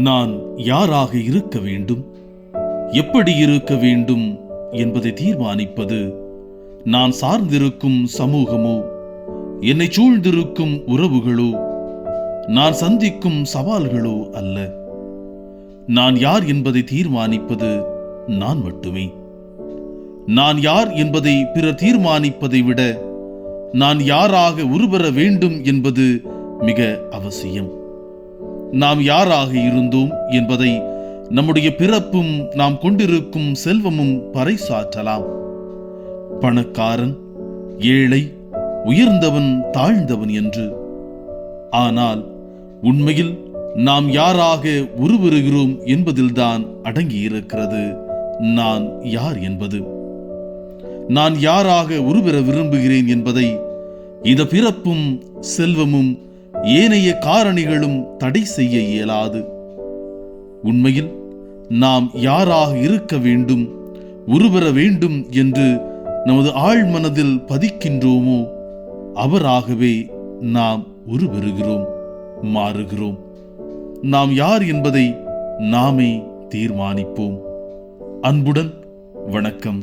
நான் யாராக இருக்க வேண்டும், எப்படி இருக்க வேண்டும் என்பதை தீர்மானிப்பது நான் சார்ந்திருக்கும் சமூகமோ, என்னை சூழ்ந்திருக்கும் உறவுகளோ, நான் சந்திக்கும் சவால்களோ அல்ல. நான் யார் என்பதை தீர்மானிப்பது நான் மட்டுமே. நான் யார் என்பதை பிறர் தீர்மானிப்பதை விட நான் யாராக உருவர வேண்டும் என்பது மிக அவசியம். நாம் யாராக இருந்தோம் என்பதை நம்முடைய பிறப்பும் நாம் கொண்டிருக்கும் செல்வமும் பறைசாற்றலாம். பணக்காரன், ஏழை, உயர்ந்தவன், தாழ்ந்தவன் என்று. ஆனால் உண்மையில் நாம் யாராக உருவருகிறோம் என்பதில்தான் அடங்கியிருக்கிறது நான் யார் என்பது. நான் யாராக உருவர விரும்புகிறேன் என்பதை இந்த பிறப்பும் செல்வமும் ஏனைய காரணிகளும் தடை செய்ய இயலாது. உண்மையில் நாம் யாராக இருக்க வேண்டும், உருவர வேண்டும் என்று நமது ஆழ்மனதில் பதிக்கின்றோமோ அவராகவே நாம் உருவருகிறோம், மாறுகிறோம். நாம் யார் என்பதை நாமே தீர்மானிப்போம். அன்புடன் வணக்கம்.